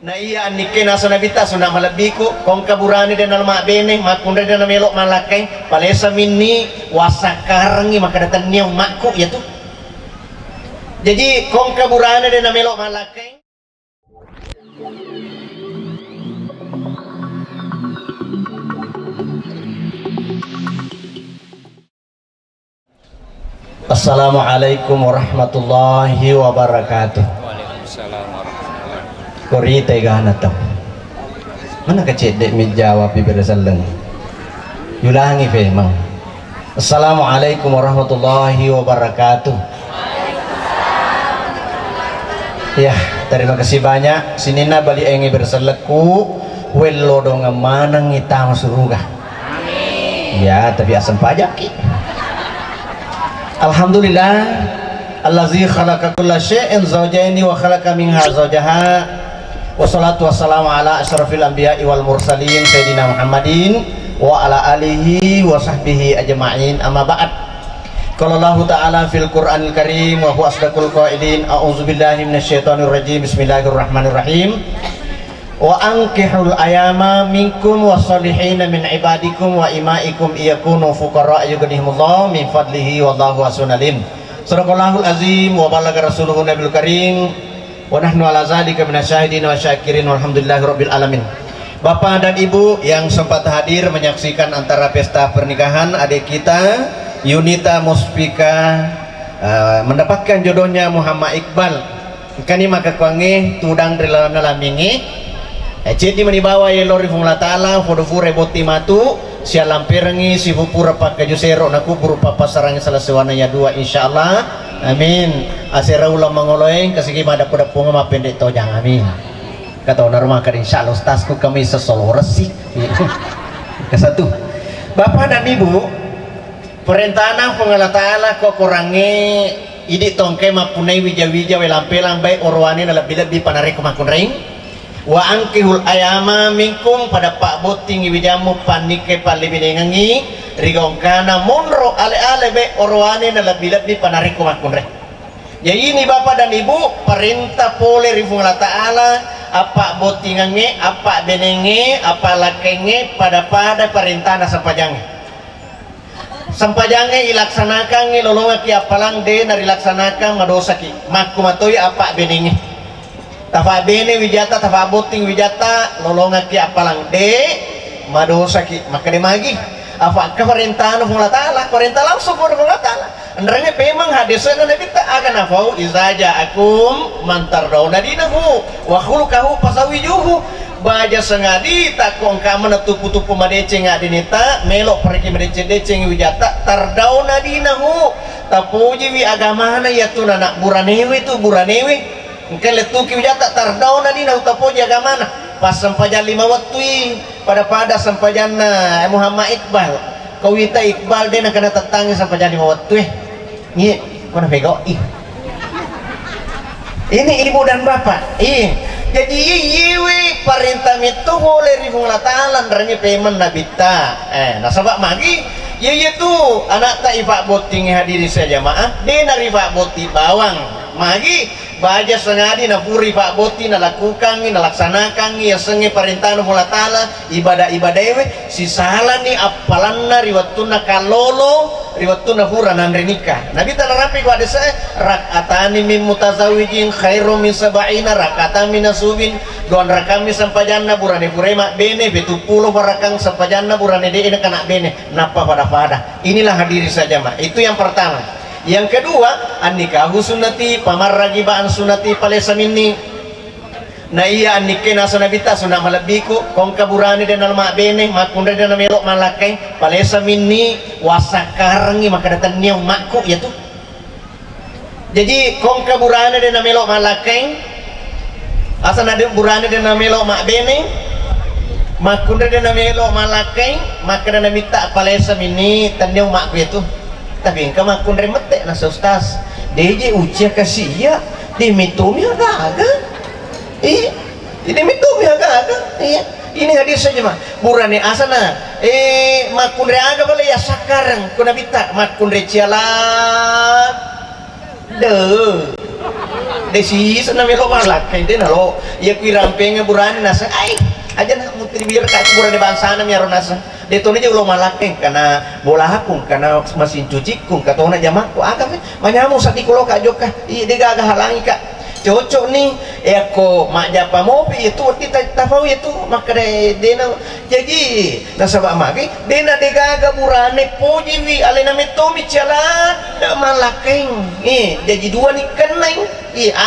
Na iya anike nasa nabita suna malabiku kong kaburani dan alma bene makundre dan melok malakay palesa minni wasakarangi makadatan niya makku ya tuh. Jadi kong kaburani dan melok malakay. Assalamualaikum warahmatullahi wabarakatuh. Waalaikumsalam warahmatullahi wabarakatuh. Kori tega na to. Mana kecil dek menjawab bibirasaleng. Yulangi memang. Assalamualaikum warahmatullahi wabarakatuh. Ya, terima kasih banyak. Sinina bali engi berseleku. Wello dong manang ngitang suruga. Amin. Ya, tapi asam pajak. Alhamdulillah. Allazi khalaqa kulla syai'in zawjaini wa khalaqa minha zawjaha. Wassalatu wassalamu ala asyrafil anbiya'i wal mursalin sayyidina Muhammadin wa ala alihi wa sahbihi ajma'in, amma ba'd. Qala Allah ta'ala fil Qur'anil Karim wa huwa asdaqul qailin, a'udzu billahi minasyaitonir rajim, bismillahirrahmanirrahim. Wa ankihul ayama minkum wasolihina min ibadikum wa imaikum iyakunu fuqara yughnihimullah min fadlihi wallahu wasunalim. Sadaqallahul azim wa balaga rasuluhu nabil karim wa nahnu ala zalika minasyahidin wa syakirin walhamdulillahi rabbil alamin. Bapak dan Ibu yang sempat hadir menyaksikan antara pesta pernikahan adik kita Yunita Muspika mendapatkan jodohnya Muhammad Iqbal kani maka kwange tudang dalam lamingi jadi manibawa ya lori fungla ta'ala fodo fure boti matu sia lampirangi si pupura pakai jusero naku berupa pasarannya salah sewana ya dua insyaallah amin. Asera ulang mangoloeng kasih ada pada punga ma pendek tojang amin. Kata onar maka insyaallah tasku kami sesolo resik. Kesatu Bapak dan Ibu perintahna fungla ta'ala kok kurangi idi tongke mapunai wija-wija welampelang baik orwane na lebih-lebih panare kumakunring wa angkihul ayama minkum pada pak boting wijamu panike palibinengangi rigongkana monro ale-ale be orwane na lebih-lebih panariku makunre. Ya ini Bapak dan Ibu perintah pole rifungla ta'ala apa botingange apa benenge apa lakenge pada perintah sampajange sampajange ilaksanakan lolonga ki apalang de na rilaksanakan madosaki makumatoi apa benenge tafa bene wijata tafa boting wijata lolonga ki apalang de madosa ki maka de magi apa keperintahan Allah Ta'ala perintah langsung kepada Allah Ta'ala andranya memang hadisnya nabi ta akan afau izaja akum mantardau nadinahu wa khulukahu pasawijuhu baja sengadi takong kama natupu-tupu madece ngadinita melok pergi madece-dece wijata tardau nadinahu tapuji wi agamana yaitu anak buranewi itu buranewi kele tuki wijata tardau nadi na utapo jaga mana pas sampajan 5 waktu pada sampajan Muhammad Iqbal kawita Iqbal dia nak kena tetangi sampajan 5 waktu ni mana pego ini ibu dan bapak jadi iwi perintah itu boleh rifungla ta'ala ndaranya pemen nabita nasabak magi itu anak tak ifak boting hadiri saja maaf dia narifak boti bawang magi baja sengadi na puri pak boti na lakukan na laksanakan ya sengi perintah Allah Ta'ala ibadah-ibadah si salah ni apalanna riwatuna kalolo riwatuna huranan renika nabi tanarapi ko ada saya rakatani min mutazawijin khairu min sab'ina rakatan min asubin doan rakami sampajanna burane burema bene betu pulo barakang sampajanna burane de ina kana bene napa pada inilah hadiri saja mah itu yang pertama. Yang kedua annikahu sunnati pamarragibaan sunnati palesa minni na iya annike nasa nabita sunna malabiku kong kaburani dan alma bene makundre dan melok malakay palesa minni wasakarangi makadatan niya makku ya tuh. Jadi kong kaburani dan melok malakay asa na burani dan melok mak bene makundre dan melok malakay makadana mita palesa minni tanniya makku ya tuh. Tapi engkau makun remete nasa ustaz DJ ucia kasih ya di mitumi agak-agak di mitumi agak-agak ini hadis saja mah burane asana makun re agak boleh ya sakarang kuna bita makun re cialat deh desi sana melo malak kayak na lo ya kui rampengnya burani nasa ay aja na mau biar kayak burani bansana miaro nasa deto ni juga lo malak karena bola hakung karena mesin cuci kung katona jamakku agak manyamu sati kulo kak joka iya dia agak halangi kak cocok nih ya ko mak japa mopi itu kita tahu itu makare dena jadi nasabak magi dena degaga burane poji wi alena metomi cala da malakeng jadi dua nih keneng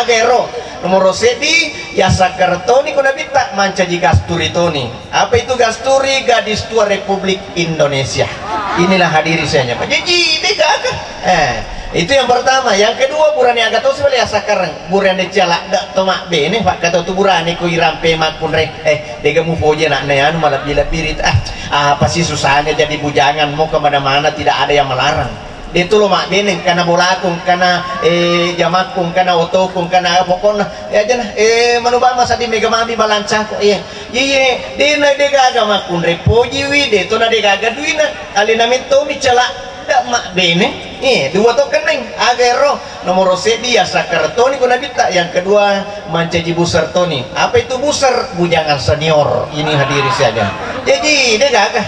agero nomor sedi ya sakartoni kuna bita mancaji gasturi toni apa itu gasturi gadis tua Republik Indonesia inilah hadiri saya Pak jadi degaga itu yang pertama. Yang kedua burani agak tahu sebalik sekarang burani jalak dak tomak bene Pak kata tu burani ku irampe makun re dega mu poje nak ne anu malah bila pirit apa sih susahnya jadi bujangan mau kemana-mana tidak ada yang melarang itu lo mak bene karena bolakung karena jamakung karena otokung karena pokoknya ya aja nah manubah masa di mega mami balancah kok iya dina dega agama kun re poji wi de to na dega aga duina alina mito mi cala dak mak bene dua to keneng agero nomor sedi ya sakartoni kuna bita yang kedua mancaji busar toni apa itu busar bujangan senior ini hadiri saja jadi dia gagah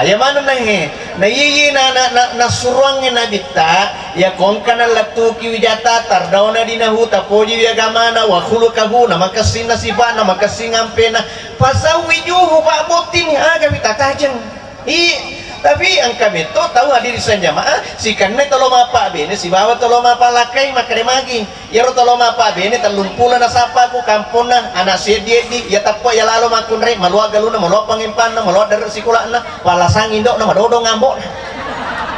ya mana nahe na yiyi na suruangnya na bita ya kongkana latuki wijata tardauna dinahuta poji wiagamana wa khulukahuna makasina sibana makasingampena pasawijuhu ba'botin aga bita tajang tapi angka beto tahu hadir jamaah si kanne tolong apa bene si bawa tolong apa lakai makare magi ya ro tolong apa bene talumpulan nasapa ku kampona anak sedie di ya tapo ya lalu makun re malua galuna malua pangimpan malua dari sikulana walasang indok na madodo ngambok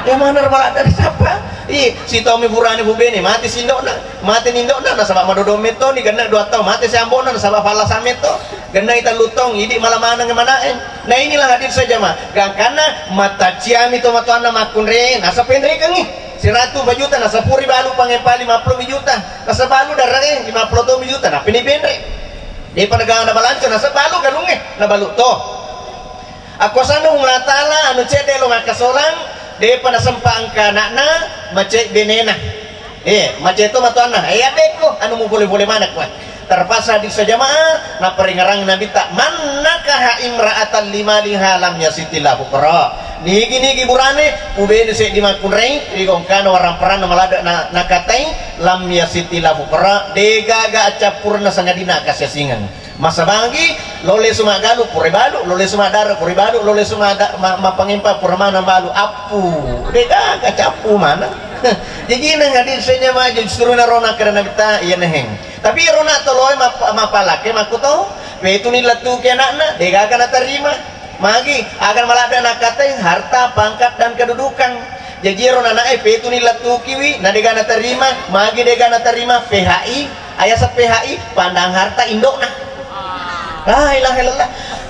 ya mana malah dari siapa si Tommy Burani bubene mati sindok na mati nindok na nasabak madodo meto ni gana 2 tahun mati siambona nasabak falasa meto gana ita lutong idi malah mana ngemanaen nah inilah hadir saja mah gangkana mata ciami to matuana makun re nasa pendek kangi si ratu bajuta nasa puri balu pangepa 50 juta nasa balu darare 50 juta nah pini pendek di penegangan na balanco nasa balu galunge na balu to aku sanung melatala anu cede lo makasorang de pada sempang kanakna macet benena macet itu matuana adekku anu mau boleh mana kuat terpaksa di sejamaah na peringarang nabi tak manakah imra'atan lima liha lam yasitilah fukra nigi burane ubene se di makunrei rigongkan orang peran malada na katai lam yasitilah fukra degaga acapurna sangadina kasyasingan masa banggi lole suma galu pure balu lole suma dar pure balu lole suma mapangimpa pure mana balu apu dega kacapu mana jadi nang hadir senya maju justru na rona karena kita iya neheng tapi rona toloy mapalake makuto itu nila tu ke anakna dega akan terima magi akan malah ada nakate harta pangkat dan kedudukan jadi rona na itu nila tu kiwi na dega na terima magi dega na terima PHI ayah sa PHI pandang harta indokna la ilaha illallah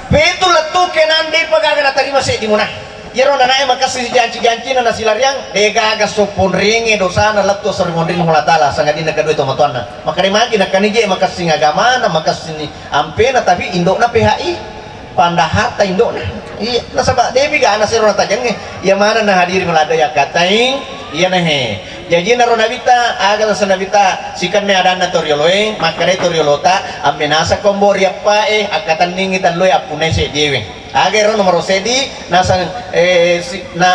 betul letu kenandi pagaga terima sih di munah ya ronda nae makasih janji-janji na silariang dega aga sopon ringe dosa na letu seringon ring Allah taala sangadina kedua itu matuanna makari magi na kanije makasih agama na makasih ampena tapi indokna PHI panda harta indokna iya nasabak debi ga ana sirona tajange ya mana na hadiri melada ya katain iya nahe jadi narona bita agal sanabita sikan ne adana torioloe makare toriolota amenasa kombor ya pae akatan ningitan loe apune se dewe agero nomor sedi nasan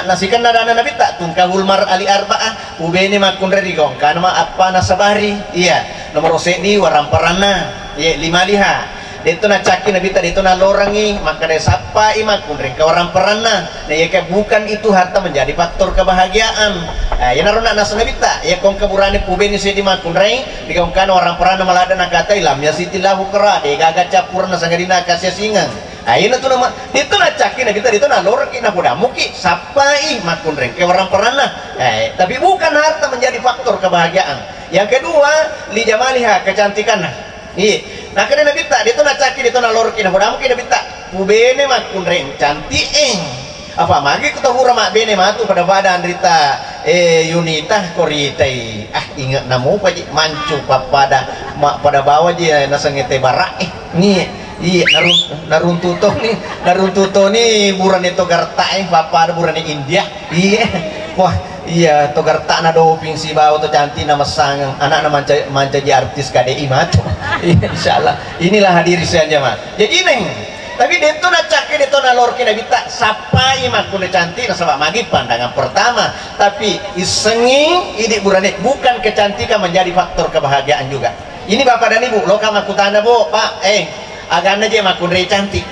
nasikan adana nabita tungkahul mar ali arbaah ubene makunre rigong kanma apa nasabari iya nomor sedi waramparana ye 5 liha dito na caki na bita dito na lorangi makanya sapa imak kunring ke orang perana nah ya bukan itu harta menjadi faktor kebahagiaan ya naruna nasa na bita ya kong keburani pubeni sedi mak kunring dikongkan orang perana malada na kata ilam ya sitilahu kera de gaga capur na sangadina kasya singang ayo tuh nama dito na caki na bita dito na lorangi na kuda muki sapa imak kunring ke orang perana tapi bukan harta menjadi faktor kebahagiaan yang kedua li jamaliha kecantikan iya nah kena nabita dito na caki dito na lorki na mudamu kina bita ubene makun reng cantik apa magi kutahura mak bene matu pada badan rita Yunita koritai ingat namu paji mancu pada bawah dia nasangete barak nih iya naruntuto nih buran itu garta bapak ada buran India iya wah iya togar tak na doping si bawa to cantik nama sangang anak nama manca jadi artis KDI matu. Insyaallah inilah hadir saja mah jadi neng tapi dia tuh nak cakap dia tuh nak lor kena bita sapai makun cantik nasabak magi pandangan pertama tapi isengi ini burane bukan kecantikan menjadi faktor kebahagiaan juga. Ini bapak dan ibu lo kamu aku tanda bu pak agak aja makun re cantik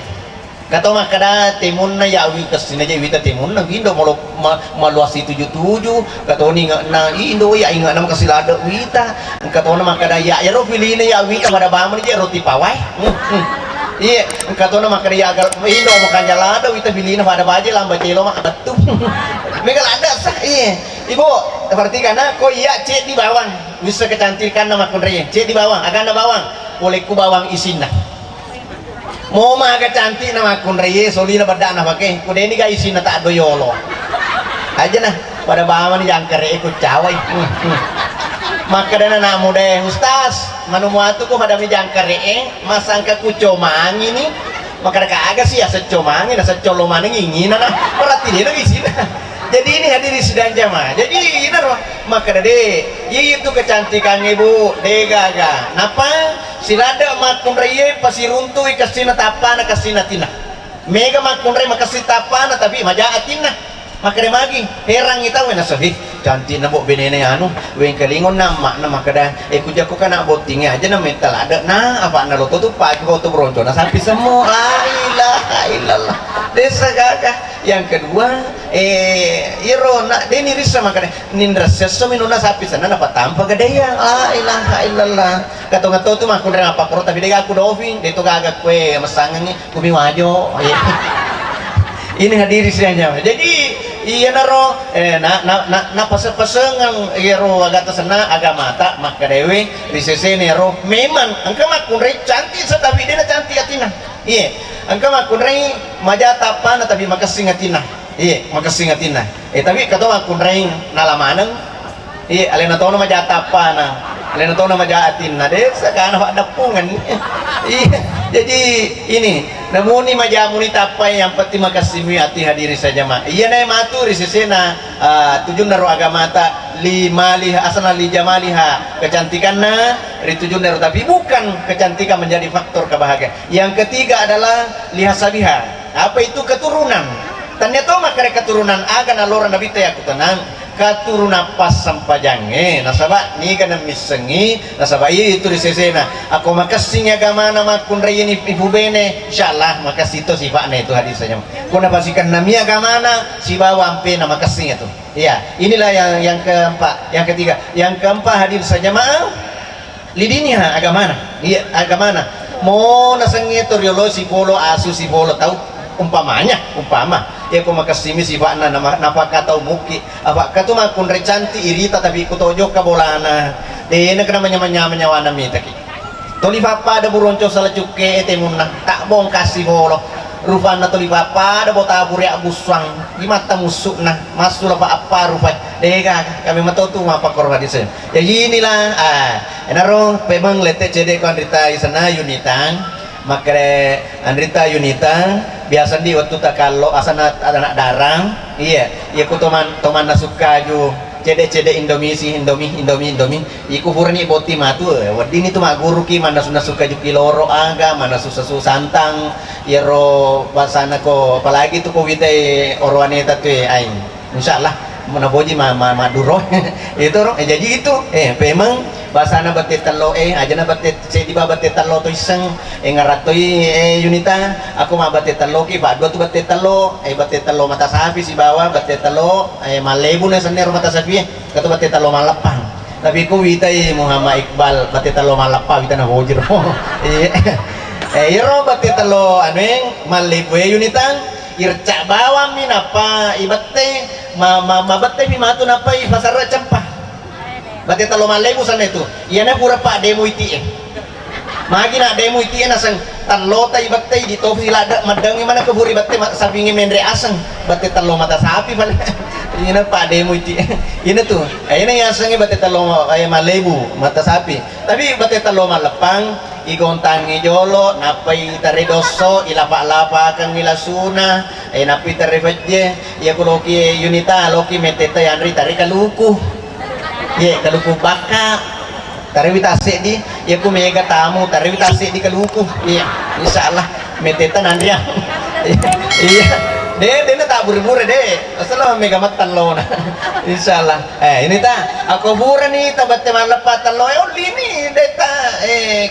kata mak kada timun na ya wi kesini aja wita timun na indo maluasi 77 kata ni na indo ya ingat nama kasih lada wita kata mak kada ya ro pilih ya wita pada baman aja roti pawai iya kata mak kada ya agal indo makanya lada wita pilih na pada baje lamba celo mak betul mereka lada sah iya ibu berarti karena kok iya cek di bawang bisa kecantikan nama kundrenya cek di bawang agak bawang boleh ku bawang isin mau maga cantik nama akun reye solina badana pakai kuda ini guys isina tak doyolo aja nah pada bawa nih jangkar ikut cawai maka dana nak muda ustaz manu muatu ku pada mi jangkar masangka ku comang ini maka agak sih ya secomang ini secolo mana ingin nah berarti dia lagi sini jadi ini hadiri sedang jamaah jadi ini loh maka deh itu kecantikan ibu degaga napa silada makun reye pasti runtuh kasina tapana kasina tina mega makun reye makasih tapana tapi majaatina maka deh magi herang kita wena sabi cantik na bo benene anu wen kalingon nama na makada kuja ko kana botingnya aja na mental ada nah apa na lo tuh pak ko tuh bronco na sampai semua la ilaha illallah desa kakak yang kedua iro nak deni risa makanya nindra sesuatu na sapi sana dapat tanpa gadaya la ilaha illallah kata ngato tuh mah kundang apa koro tapi dia aku doving dia tuh agak kue masangan nih kumi wajo ini hadiri sedangnya jadi iya naro na pasengan iro agak tersena agak mata maka dewi di sisi nero memang angka makundre cantik tetapi dia cantik atina iya angka makundre maja tapan tapi makasih ngatina iya makasih ngatina tapi kata makundre nalamanang iya alena tahu nama jatapan alena tahu nama jatin deh sekarang ada pungan iya jadi ini namun ini majamuni tapai yang penting makasih hati hadiri saja mah iya nih matu risisena tujuan naro agama tak limaliha asana li jamaliha kecantikan tujuan naro tapi bukan kecantikan menjadi faktor kebahagiaan yang ketiga adalah lihasabiha apa itu keturunan ternyata makanya keturunan agan aloran nabi teh aku tenang keturunan pas sampajange nasabak ni kana misengi nasabak itu di sesena aku makasih agama nama kunre ini ibu bene insyaallah makasih itu sifatnya itu hadisnya kuna pastikan nami agama si bawampe nama kasih itu iya inilah yang keempat yang ketiga yang keempat hadir saja maaf lidinya agama iya agama mau nasengi itu riolo si polo asu si polo tahu umpama ya aku makasimi sifatna napa kata muki apa kata makun recanti irita tapi ikut ojok kabolana deh nak namanya menyawana mitaki toli papa ada buronco salah cuke temunna tak bong kasih bolo rupana toli papa ada bota buria buswang gimata musukna masuk apa rupa deh kami matau tu apa korban di sana jadi inilah enaro memang lete cede ko andrita isana unitang makre andrita unita biasa di waktu tak kalau asana anak darang iya ku toman nasuka ju cede indomie iku purni boti matu wadi ini tuh mak guru ki mana suka ju kiloro aga mana susu santang iro pasana ko apalagi tuh ko wite orwaneta tuh aing insyaallah mana boji maduro itu jadi itu memang bahasana batet talo aja na batet di ba batet talo to iseng ngaratoy unita ako ma batet talo ki ba dua tu batet talo mata sapi si bawa batet talo malebu na sanero mata sapi kato batet talo malapang tapi ko wita Muhammad Iqbal batet talo malapa wita na hojir iro batet talo aneng malebu unita irca bawa minapa ibate mabate mi matu napa pasar cempah bate talo malebu sana itu iya na pura pak demo iti magi na demo iti nasang talo tay bate di topi lada madang mana keburi bate sampingi mendre asang bate talo mata sapi balik Ini Pak Demo itu. Ini tuh. Ini yang sengi bate talo malebu mata sapi. Tapi bate talo malepang igontangi jolo napai tare doso ilapa-lapa kang ilasuna napi tare fajje ya kuloki unita loki meteta yanri tare kaluku. Ye kaluku baka tare witase di ya ku mega tamu tare witase di kaluku. Iya insyaallah meteta nandia. Iya deh tak buru-buru deh asal mega matan lo na insyaallah ini ta aku buru nih tabat teman lepatan lo oh ini deta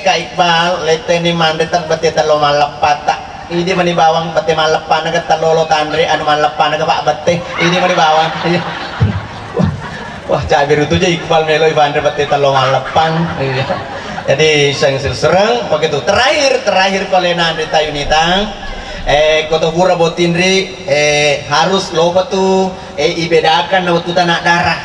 Kak Iqbal lete ni mandetan bate talo malapata ini mani bawang bate malapan naga talo lo tandre anu malapan naga pak bate ini mani bawang wah cabir itu aja Iqbal melo ibandre bate talo malapan jadi sang serang begitu terakhir kolena deta unitang koto pura botindri harus loba tu ibedakan na tu tanah darah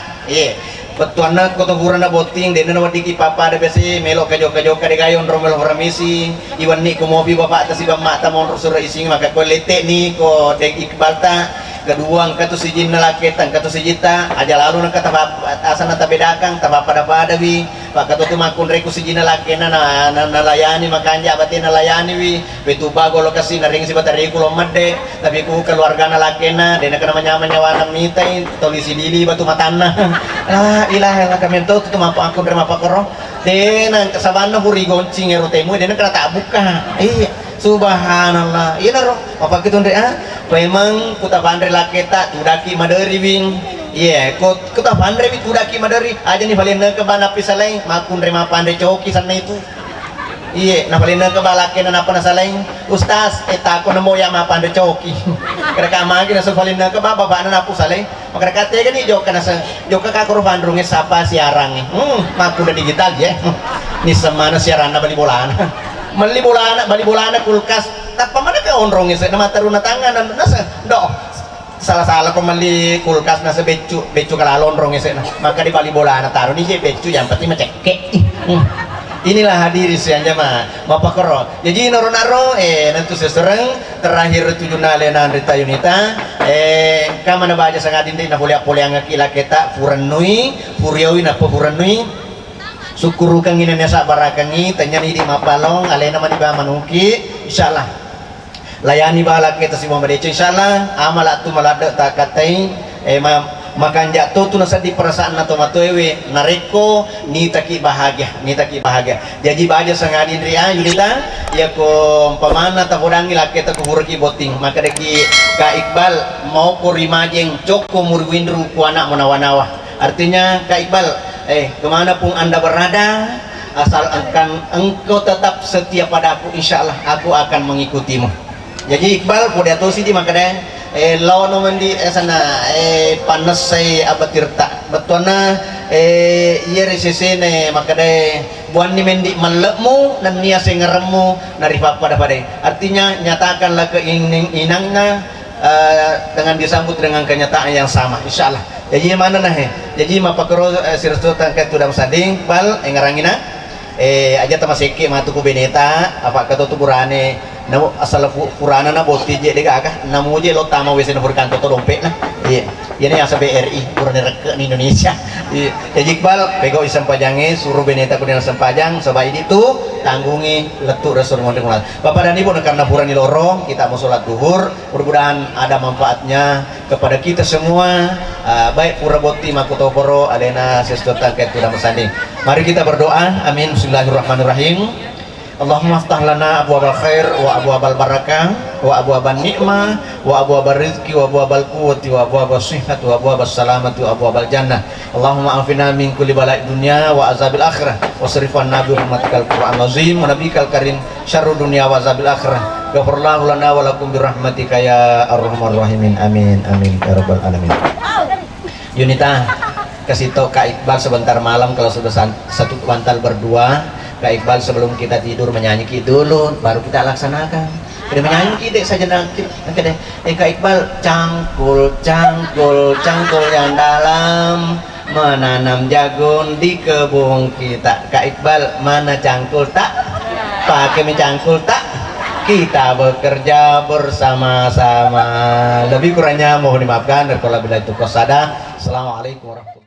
betuana koto pura na boting dena na wadiki papa ada besi melo kajo de gayon romel ramisi iwan ni ko mobi bapak ta si bamma ta mon sura ising maka ko lete ni ko dek Iqbal ta kedua katu sijin na laketan katu sijita aja lalu na kata asana ta bedakan ta pada wi pak katu tu makun reku sijin na lakena na layani makanja batin na layani wi betu bago lokasi na ring si batari ku lomade tapi ku keluarga na lakena dena kana manya-manyawana mitai tolisi dili batu matana la ilaha illallah kami tu mampu aku derma pakoro dena sabana huri goncing erotemu dena kana tak buka iya subhanallah iya ro apa gitu ndre memang kuta bandre laketa tudaki madari wing iya kuta bandre wi tudaki madari aja nih balena ke bana pisalain makun rema pandre coki sana itu iya na balena ke balakena napa na salain ustaz eta aku nemo ya ma pandre coki kada magi na balena ke baba na napu salain maka kate kan ijo kana joka ka koro bandrunge sapa siarang makun digital ya ni semana siaran na bali bolana kulkas tanpa mana ke onrong isa nama taruna tangan dan nasa do salah pemali kulkas nasa becu kalau onrong isa maka di bali bolana taruh ni becu yang penting maceke inilah hadiri sianja mah mapakoro jadi naro nanti sesereng terakhir tujuh nalenan rita unita kamana baca sangadin na pulia ngakila kita furanui puriawi na furanui syukuru kang ina nesa barakangi tanya ni di mapalong alena mani ba manuki insyaallah layani bala kita si Muhammad insyaallah amala tu malada takatai makan jatuh tu nasa di perasaan atau matoewe nareko ni taki bahagia jadi baja sangadin ria yudita ya ko pamana tabudangi laki ta kuburki boting maka deki Kak Iqbal mau ko rimajeng coko murwindru ku anak menawa-nawa artinya Kak Iqbal kemana pun anda berada asal engkau tetap setia padaku insyaallah aku akan mengikutimu jadi Iqbal punya tosi di makanya lawan mendi sana panas saya abatirta betulnya iya resesene makanya buan ni mendi malemu dan nia saya ngeremu narifak pada artinya nyatakanlah keinginannya dengan disambut dengan kenyataan yang sama insyaallah jadi mana nah jadi mapakro sirso tangkat tudang sading bal ngarangina aja tamaseke matuku beneta apa kata tu burane namo asal purana na boti je de gagah namo je lo tama wesen berkanto to dompet nah iya ini asa BRI purane reke di Indonesia iya jadi Iqbal pego isam pajange suruh beneta kudena sempajang sabai itu tanggungi letuk rasul mondeng lan Bapak dan Ibu karena purani lorong kita mau sholat duhur mudah-mudahan ada manfaatnya kepada kita semua baik pura boti makutoporo alena sestota ket kuda mesanding mari kita berdoa amin bismillahirrahmanirrahim Allahumma aftah lana abwabal khair wa abwabal barakah wa abwabal nikmah wa abwabal rizki wa abwabal quwwati wa abwabal sihhat wa abwabal salamati wa abwabal jannah Allahumma afina min kulli bala'i dunya wa azabil akhirah wa srifan nabi rahmatikal qur'an azim wa nabikal karim syarru dunya wa azabil akhirah ghafirlahu lana wa lakum birahmatika ya arhamar rahimin amin amin ya rabbal alamin Yunita kasih tau Kak Iqbal sebentar malam kalau sudah satu bantal berdua Kak Iqbal sebelum kita tidur menyanyi dulu baru kita laksanakan kita menyanyi kita saja nanti deh Kak Iqbal cangkul yang dalam menanam jagung di kebun kita Kak Iqbal mana cangkul tak pakai mencangkul tak kita bekerja bersama-sama. Lebih kurangnya mohon dimaafkan. Dan kalau bila itu qasada. Assalamualaikum warahmatullahi wabarakatuh.